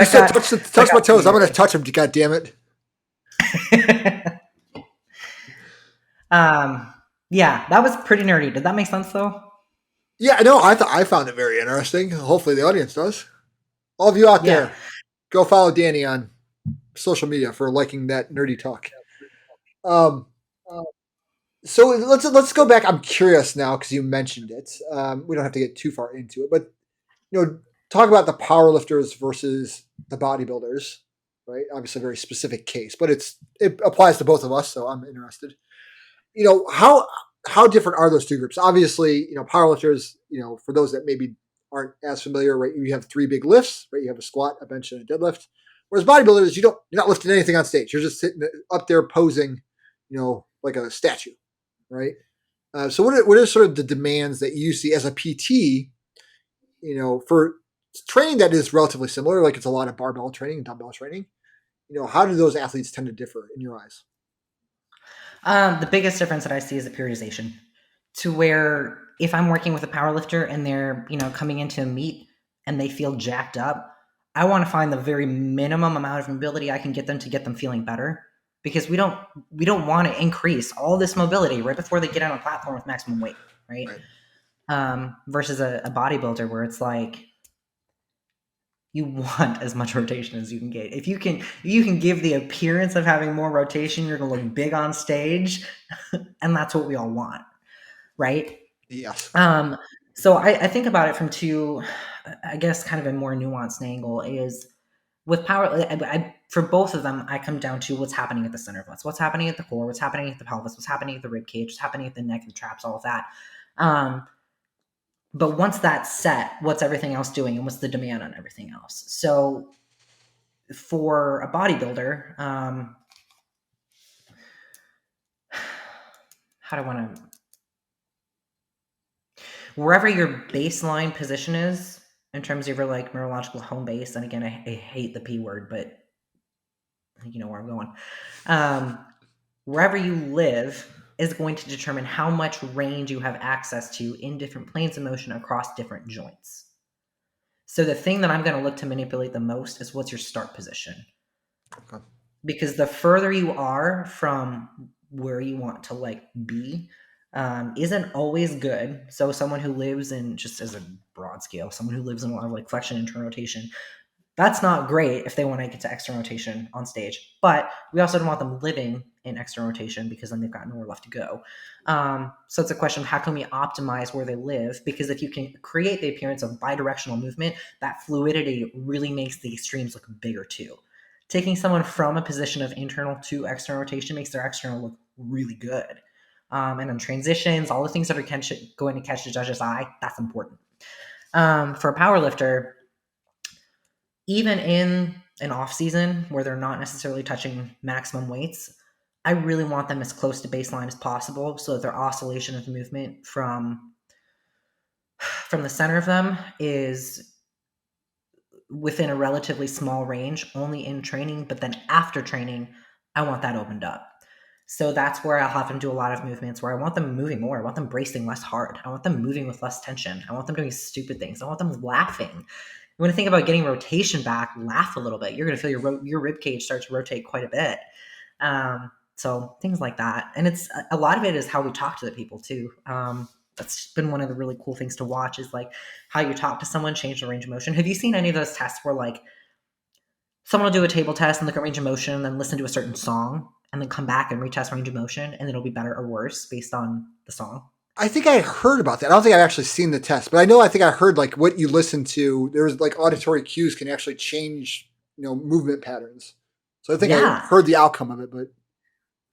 said touch my toes. I'm going to touch them. God damn it. Yeah, that was pretty nerdy. Did that make sense though? Yeah, no, I found it very interesting. Hopefully the audience does. All of you out there, go follow Danny on social media for liking that nerdy talk. So let's go back. I'm curious now because you mentioned it. We don't have to get too far into it, but talk about the powerlifters versus the bodybuilders, right? Obviously, a very specific case, but it applies to both of us. So I'm interested. How different are those two groups? Obviously, powerlifters. For those that maybe aren't as familiar, right? You have 3 big lifts, right? You have a squat, a bench, and a deadlift. Whereas bodybuilders, you're not lifting anything on stage. You're just sitting up there posing, like a statue, right? So what are sort of the demands that you see as a PT, for training that is relatively similar, like it's a lot of barbell training and dumbbell training? How do those athletes tend to differ in your eyes? The biggest difference that I see is the periodization, to where if I'm working with a power lifter and they're, coming into a meet and they feel jacked up, I want to find the very minimum amount of mobility I can get them to get them feeling better, because we don't want to increase all this mobility right before they get on a platform with maximum weight, right? Versus a bodybuilder where it's like, you want as much rotation as you can get. If you can give the appearance of having more rotation, you're going to look big on stage, and that's what we all want, right? Yes. So I think about it from two, I guess, kind of a more nuanced angle. Is with power, for both of them, I come down to what's happening at the center of us, what's happening at the core, what's happening at the pelvis, what's happening at the rib cage, what's happening at the neck, the traps, all of that. But once that's set, what's everything else doing, and what's the demand on everything else? So for a bodybuilder, how do I want to, wherever your baseline position is in terms of your like neurological home base, and again, I hate the P word, but you know where I'm going. Wherever you live is going to determine how much range you have access to in different planes of motion across different joints. So the thing that I'm going to look to manipulate the most is what's your start position. Okay. Because the further you are from where you want to like be, isn't always good. So someone who lives in, just as a broad scale, someone who lives in a lot of like flexion and internal rotation, that's not great if they want to get to external rotation on stage. But we also don't want them living in external rotation, because then they've got nowhere left to go. So it's a question of how can we optimize where they live? Because if you can create the appearance of bidirectional movement, that fluidity really makes the extremes look bigger too. Taking someone from a position of internal to external rotation makes their external look really good. And on transitions, all the things that are going to catch the judge's eye, that's important. For a power lifter, even in an off season where they're not necessarily touching maximum weights, I really want them as close to baseline as possible, so that their oscillation of movement from the center of them is within a relatively small range, only in training, but then after training, I want that opened up. So that's where I'll have them do a lot of movements where I want them moving more. I want them bracing less hard. I want them moving with less tension. I want them doing stupid things. I want them laughing. When you think about getting rotation back, laugh a little bit. You're going to feel your rib cage start to rotate quite a bit. So things like that. And it's a lot of it is how we talk to the people too. That's been one of the really cool things to watch, is like how you talk to someone change the range of motion. Have you seen any of those tests where like someone will do a table test and look at range of motion and then listen to a certain song and then come back and retest range of motion, and it'll be better or worse based on the song? I think I heard about that. I don't think I've actually seen the test, but I think I heard like what you listen to. There's like auditory cues can actually change, movement patterns. So I think I heard the outcome of it, but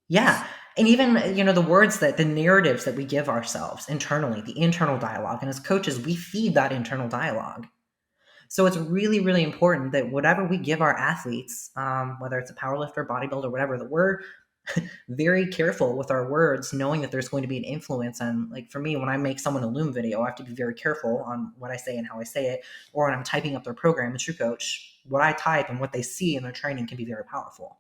yeah. And even, the words the narratives that we give ourselves internally, the internal dialogue, and as coaches, we feed that internal dialogue. So it's really, really important that whatever we give our athletes, whether it's a powerlifter, bodybuilder, whatever, that we're very careful with our words, knowing that there's going to be an influence. And like for me, when I make someone a Loom video, I have to be very careful on what I say and how I say it. Or when I'm typing up their program in TrueCoach, what I type and what they see in their training can be very powerful.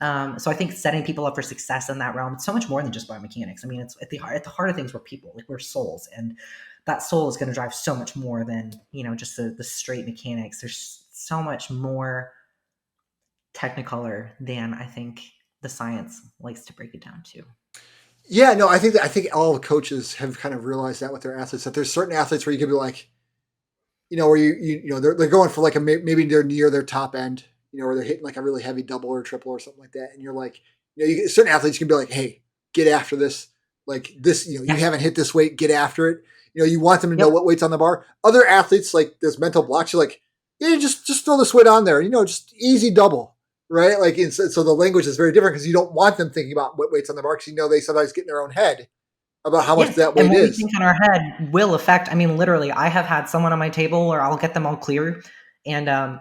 So I think setting people up for success in that realm, it's so much more than just biomechanics. I mean, it's at the heart of things, we're people, like we're souls, and that soul is going to drive so much more than, just the straight mechanics. There's so much more technicolor than I think the science likes to break it down to. Yeah, no, I think all the coaches have kind of realized that with their athletes, that there's certain athletes where you could be like, where they're going for like maybe they're near their top end, or they're hitting like a really heavy double or triple or something like that. And you're like, certain athletes can be like, hey, get after this. Like this, you haven't hit this weight, get after it. You want them to know what weight's on the bar. Other athletes, like there's mental blocks. You're like, yeah, just throw this weight on there. Just easy double, right? Like, so the language is very different because you don't want them thinking about what weight's on the bar, because they sometimes get in their own head about how much Yeah, that and weight what we is. think in our head will affect. I mean, literally, I have had someone on my table where I'll get them all clear, and I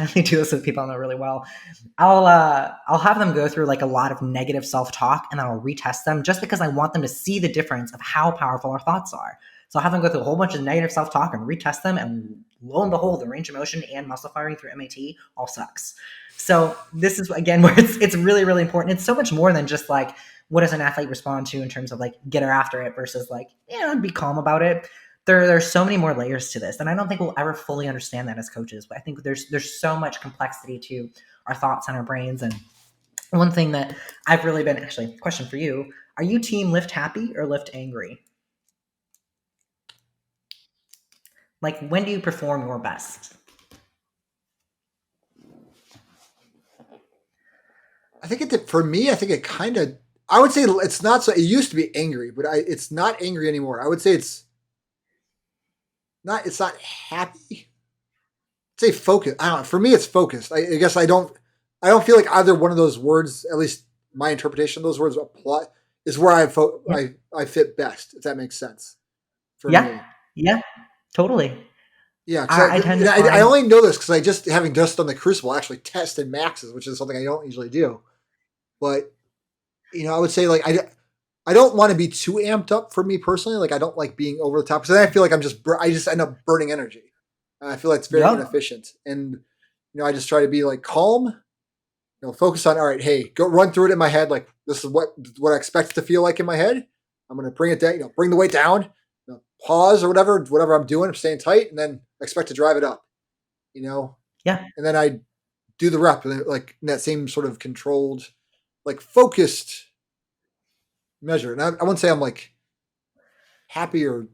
only do this with people I know really well. I'll have them go through like a lot of negative self talk, and then I'll retest them just because I want them to see the difference of how powerful our thoughts are. So I'll have them go through a whole bunch of negative self talk and retest them, and lo and behold, the range of motion and muscle firing through MAT all sucks. So this is again where it's really really important. It's so much more than just like what does an athlete respond to in terms of like get her after it versus like be calm about it. There's so many more layers to this, and I don't think we'll ever fully understand that as coaches. But I think there's so much complexity to our thoughts and our brains. And one thing that I've really been actually question for you: are you team lift happy or lift angry? Like when do you perform your best? I think for me, I think it kind of, I would say it's not so, it used to be angry, but it's not angry anymore. I would say it's not happy. I'd say focused. I don't know. For me, it's focused. I guess I don't feel like either one of those words, at least my interpretation of those words apply, is where Yeah, I fit best, if that makes sense for yeah, me. yeah, totally. Yeah, because I tend to I find only know this because I just, having just done the Crucible, actually tested maxes, which is something I don't usually do. But I would say like I don't want to be too amped up for me personally. Like I don't like being over the top because then I feel like I just end up burning energy. And I feel like it's very yep, inefficient. And I just try to be like calm. Focus on, all right. Hey, go run through it in my head. Like this is what I expect it to feel like in my head. I'm gonna bring it down. Bring the weight down. Pause or whatever I'm doing. I'm staying tight, and then I expect to drive it up. yeah, And then I do the rep, and then, like in that same sort of controlled, like focused measure. And I wouldn't say I'm like happy or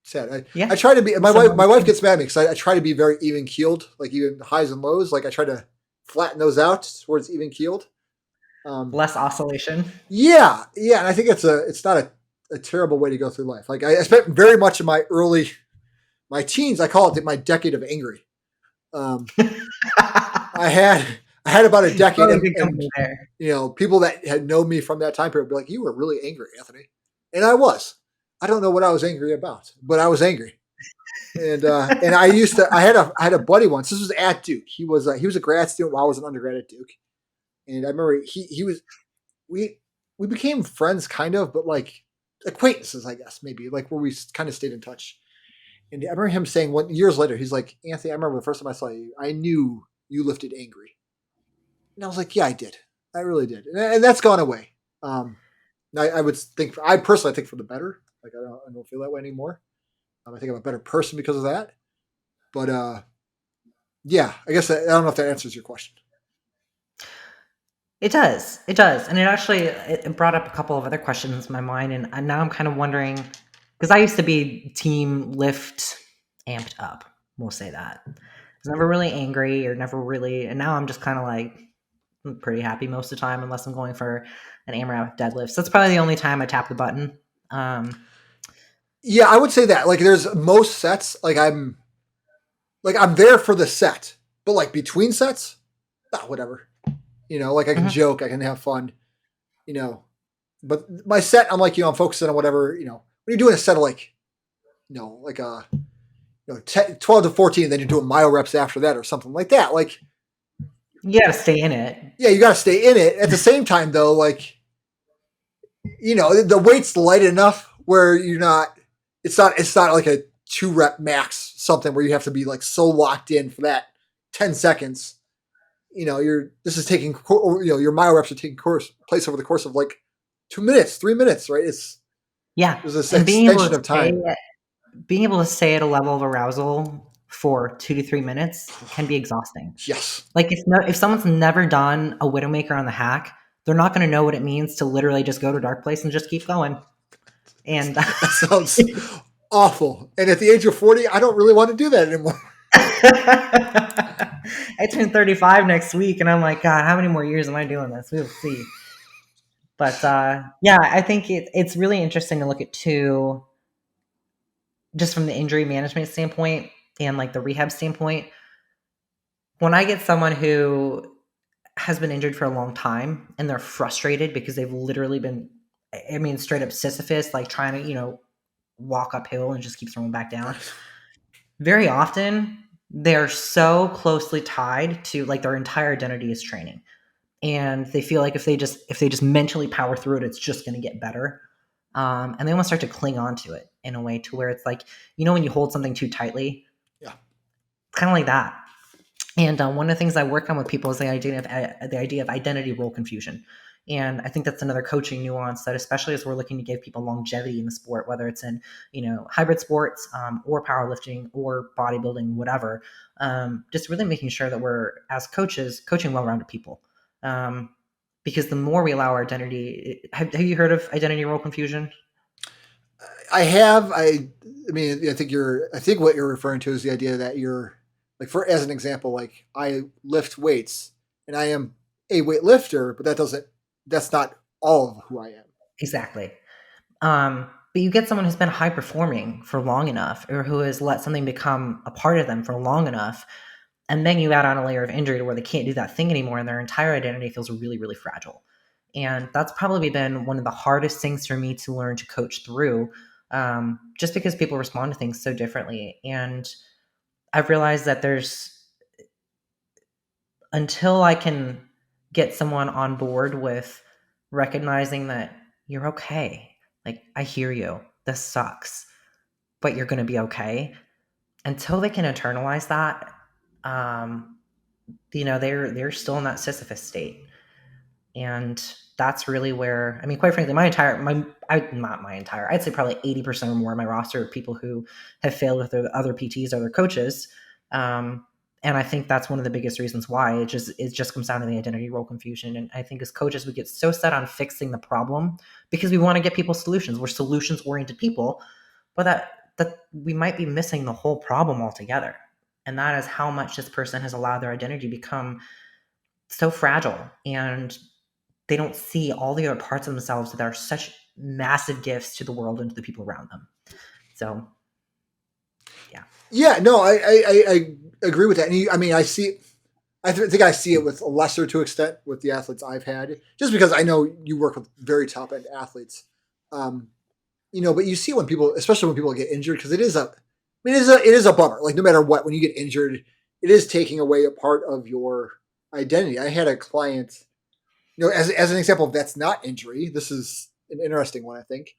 sad. I yeah. try to be. Somewhere My wife between. gets mad at me because I try to be very even keeled, like even highs and lows. Like I try to flatten those out towards even keeled. Less oscillation. Yeah, yeah, and I think it's not a terrible way to go through life. Like I spent very much of my teens. I call it my decade of angry. Um, I had I had about a decade, Oh, and, good company there. people that had known me from that time period would be like, "You were really angry, Anthony," and I was. I don't know what I was angry about, but I was angry. And I had a buddy once. This was at Duke. He was a grad student while I was an undergrad at Duke, and I remember he was we we became friends kind of, but like acquaintances, I guess maybe like where we kind of stayed in touch. And I remember him saying years later, he's like, Anthony, I remember the first time I saw you, I knew you lifted angry, and I was like, yeah, I did, I really did, and that's gone away. Um, I would think, I personally think for the better. Like I don't feel that way anymore. I think I'm a better person because of that. But yeah, I guess I don't know if that answers your question. It does. It does. And it brought up a couple of other questions in my mind. And now I'm kind of wondering because I used to be team lift amped up. We'll say that. I was never really angry or never really. And now I'm just kind of like, I'm pretty happy most of the time unless I'm going for an AMRAP deadlift. So that's probably the only time I tap the button. Yeah, I would say that. Like, there's most sets. Like I'm there for the set, but like between sets, whatever. Like I can Mhm. joke, I can have fun. You know, but my set, I'm like, I'm focusing on whatever. When you're doing a set of like, like 12 to 14, then you're doing mile reps after that or something like that. Like, You got to stay in it. yeah, you got to stay in it. At the same time, though, like, the weight's light enough where it's not like a 2 rep max, something where you have to be like so locked in for that 10 seconds. This is taking, your mile reps are taking place over the course of like 2 minutes, 3 minutes, right? Yeah. There's this And extension of time. being able to stay at a level of arousal for 2 to 3 minutes can be exhausting. Yes. Like if someone's never done a Widowmaker on the hack, they're not going to know what it means to literally just go to a dark place and just keep going. And That sounds awful. And at the age of 40, I don't really want to do that anymore. I turn 35 next week, and I'm like, God, how many more years am I doing this? We'll see. But yeah, I think it's really interesting to look at too, just from the injury management standpoint and like the rehab standpoint. When I get someone who has been injured for a long time and they're frustrated because they've literally been I mean, straight up Sisyphus, like trying to, walk uphill and just keep throwing back down. Right. Very often, they're so closely tied to like their entire identity is training. And they feel like if they just mentally power through it, it's just going to get better. And they almost start to cling on to it in a way to where it's like, when you hold something too tightly, Yeah. kind of like that. And one of the things I work on with people is the idea of identity role confusion. And I think that's another coaching nuance that, especially as we're looking to give people longevity in the sport, whether it's in hybrid sports or powerlifting or bodybuilding, whatever, just really making sure that we're, as coaches, coaching well-rounded people. Because the more we allow our identity, have you heard of identity role confusion? I have. I mean, I think what you're referring to is the idea that you're like, for as an example, like I lift weights and I am a weightlifter, but that's not all of who I am. Exactly. But you get someone who's been high performing for long enough, or who has let something become a part of them for long enough, and then you add on a layer of injury to where they can't do that thing anymore, and their entire identity feels really, really fragile. And that's probably been one of the hardest things for me to learn to coach through, just because people respond to things so differently. And I've realized that until I can get someone on board with recognizing that you're okay. Like, I hear you. This sucks, but you're going to be okay. Until they can internalize that, they're still in that Sisyphus state. And that's really where, I mean, quite frankly, I'd say probably 80% or more of my roster of people who have failed with their other PTs or their coaches. And I think that's one of the biggest reasons why it just comes down to the identity role confusion. And I think as coaches, we get so set on fixing the problem because we want to get people solutions. We're solutions oriented people, but that we might be missing the whole problem altogether. And that is how much this person has allowed their identity become so fragile, and they don't see all the other parts of themselves that are such massive gifts to the world and to the people around them. So, yeah. Yeah, no, I agree with that. And I mean, think I see it with a lesser to extent with the athletes I've had, just because I know you work with very top end athletes. Um, but you see when people, especially when people get injured, because it is a bummer. Like no matter what, when you get injured, it is taking away a part of your identity. I had a client, as an example, if that's not injury, this is an interesting one. I think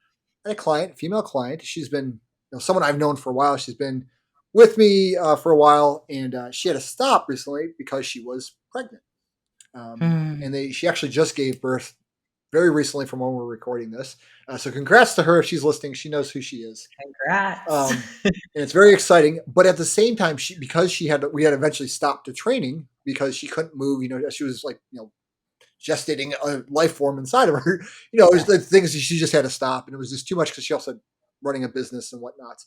I had a client, female client. She's been, someone I've known for a while. She's been with me for a while, and she had to stop recently because she was pregnant. Hmm. She actually just gave birth very recently from when we're recording this. So congrats to her if she's listening. She knows who she is. Congrats. And it's very exciting. But at the same time, we had to eventually stop the training because she couldn't move. She was like, gestating a life form inside of her. It was the things she just had to stop, and it was just too much because she also running a business and whatnot.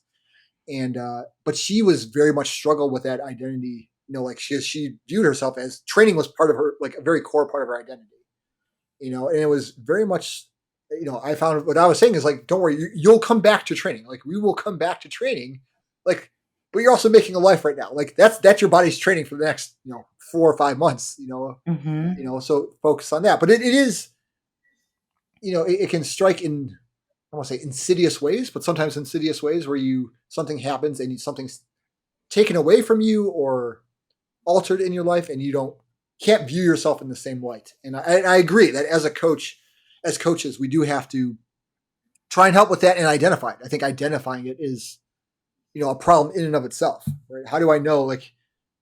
And but she was very much struggled with that identity. Like she viewed herself as training was part of her, like a very core part of her identity. And it was very much, I found what I was saying is like, don't worry, you'll come back to training. Like we will come back to training. Like, but you're also making a life right now. Like that's your body's training for the next 4 or 5 months. Mm-hmm. So focus on that. But it is, it can strike in, I don't want to say insidious ways, but sometimes insidious ways where something happens and something's taken away from you or altered in your life, and you can't view yourself in the same light. And I agree that as coaches, we do have to try and help with that and identify it. I think identifying it is, a problem in and of itself. Right? How do I know? Like,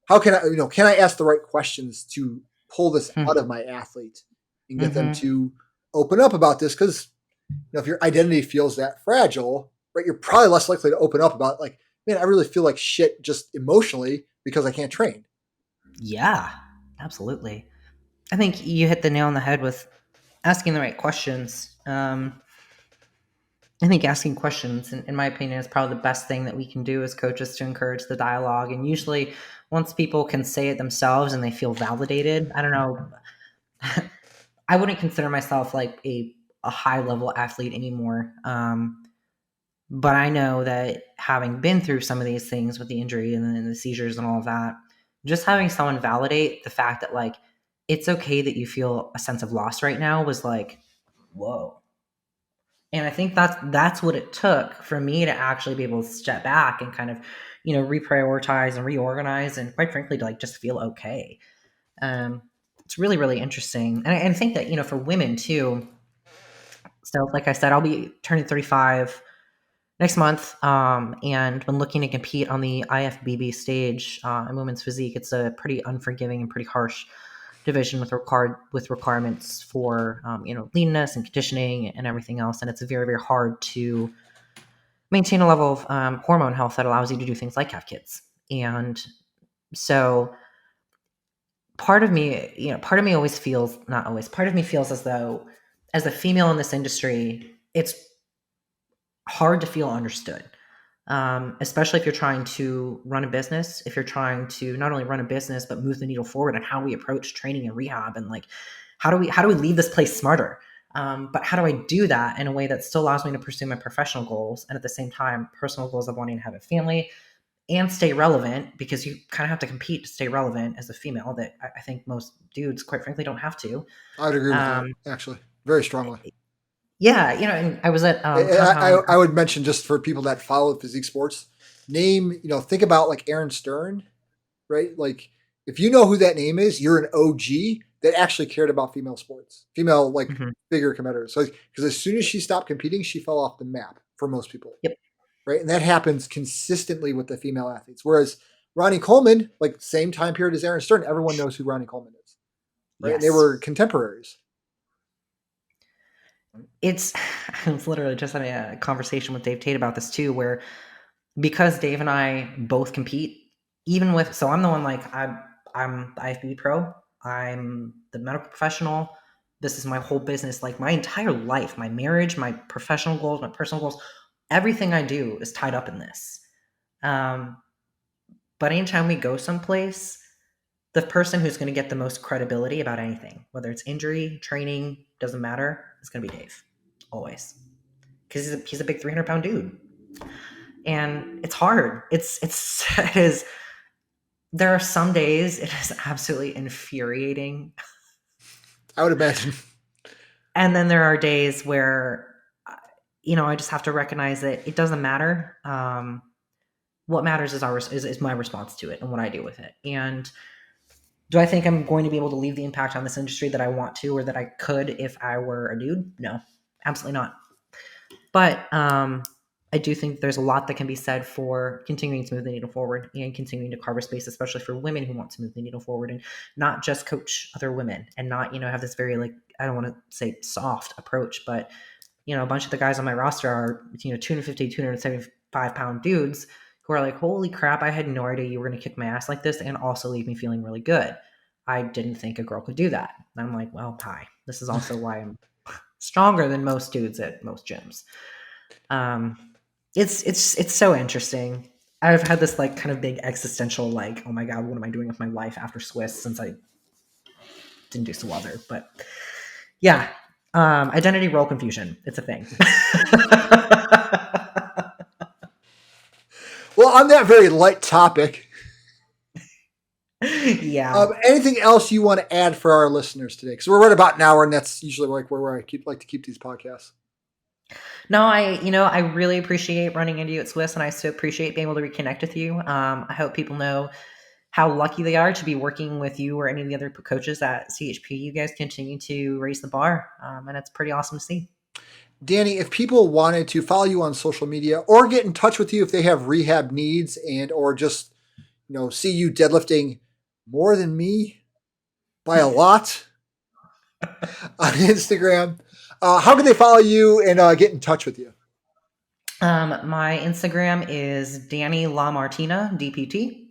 how can can I ask the right questions to pull this out of my athlete and get them Mm-hmm. to open up about this? Because if your identity feels that fragile, right, you're probably less likely to open up about like, man, I really feel like shit just emotionally because I can't train. Yeah, absolutely. I think you hit the nail on the head with asking the right questions. I think asking questions, in my opinion, is probably the best thing that we can do as coaches to encourage the dialogue. And usually, once people can say it themselves and they feel validated, I don't know, I wouldn't consider myself like a high level athlete anymore. But I know that having been through some of these things with the injury and then the seizures and all of that, just having someone validate the fact that like it's okay that you feel a sense of loss right now was like, whoa. And I think that's what it took for me to actually be able to step back and kind of, reprioritize and reorganize, and quite frankly, to like just feel okay. Um, it's really, really interesting. And I think that, for women too. So, like I said, I'll be turning 35 next month. And when looking to compete on the IFBB stage in women's physique, it's a pretty unforgiving and pretty harsh division with requirements for leanness and conditioning and everything else. And it's very, very hard to maintain a level of hormone health that allows you to do things like have kids. And so part of me always feels, not always, part of me feels as though, as a female in this industry, it's hard to feel understood. Especially if you're trying to run a business, if you're trying to not only run a business but move the needle forward on how we approach training and rehab, and like how do we leave this place smarter? But how do I do that in a way that still allows me to pursue my professional goals and at the same time personal goals of wanting to have a family and stay relevant, because you kind of have to compete to stay relevant as a female that I think most dudes, quite frankly, don't have to. I would agree with that, Um, actually, very strongly. yeah, and I was at I, Compound. I would mention, just for people that follow physique sports, think about like Aaron Stern, right? Like, if you know who that name is, you're an OG that actually cared about female sports, female like Mhm. figure competitors. So, because as soon as she stopped competing, she fell off the map for most people, Yep. right? And that happens consistently with the female athletes. Whereas Ronnie Coleman, like same time period as Aaron Stern, everyone knows who Ronnie Coleman is, right? And they Yes. were contemporaries. It's I was literally just having a conversation with Dave Tate about this too, where because Dave and I both compete, even with, so I'm the one, like I'm the IFBB pro, I'm the medical professional. This is my whole business, like my entire life, my marriage, my professional goals, my personal goals, everything I do is tied up in this. Um, but anytime we go someplace, the person who's going to get the most credibility about anything, whether it's injury, training, doesn't matter, is going to be Dave, always, because he's a big 300-pound dude, and it's hard. It is. There are some days it is absolutely infuriating, I would imagine. and then there are days where I just have to recognize that it doesn't matter. What matters is my response to it and what I do with it. And do I think I'm going to be able to leave the impact on this industry that I want to, or that I could if I were a dude? No, absolutely not. But I do think there's a lot that can be said for continuing to move the needle forward and continuing to carve a space, especially for women who want to move the needle forward and not just coach other women and not, have this very, like, I don't want to say soft approach, but, a bunch of the guys on my roster are, 250, 275-pound dudes who are like, holy crap, I had no idea you were going to kick my ass like this and also leave me feeling really good. I didn't think a girl could do that. And I'm like, well, hi. This is also why I'm stronger than most dudes at most gyms. Um, it's so interesting. I've had this like kind of big existential, like, oh my god, what am I doing with my life after Swiss, since I didn't do so well there. But yeah, identity role confusion, it's a thing. Well, on that very light topic, Yeah. anything else you want to add for our listeners today? Because we're right about an hour, and that's usually like where I like to keep these podcasts. No, I really appreciate running into you at Swiss, and I so appreciate being able to reconnect with you. I hope people know how lucky they are to be working with you or any of the other coaches at CHP. You guys continue to raise the bar, and it's pretty awesome to see. Dani, if people wanted to follow you on social media or get in touch with you if they have rehab needs and or just see you deadlifting more than me by a lot on Instagram, how can they follow you and get in touch with you? My Instagram is Dani LaMartina, DPT,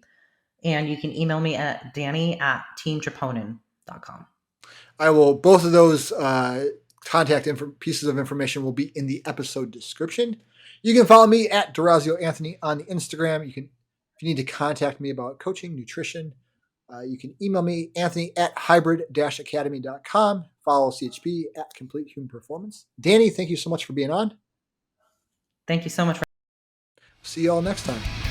and you can email me at Dani@teamtroponin.com. I will. Both of those contact pieces of information will be in the episode description. You can follow me at Durazio Anthony on Instagram. If you need to contact me about coaching, nutrition, you can email me, anthony@hybrid-academy.com. Follow CHP at Complete Human Performance. Dani, thank you so much for being on. Thank you so much. See you all next time.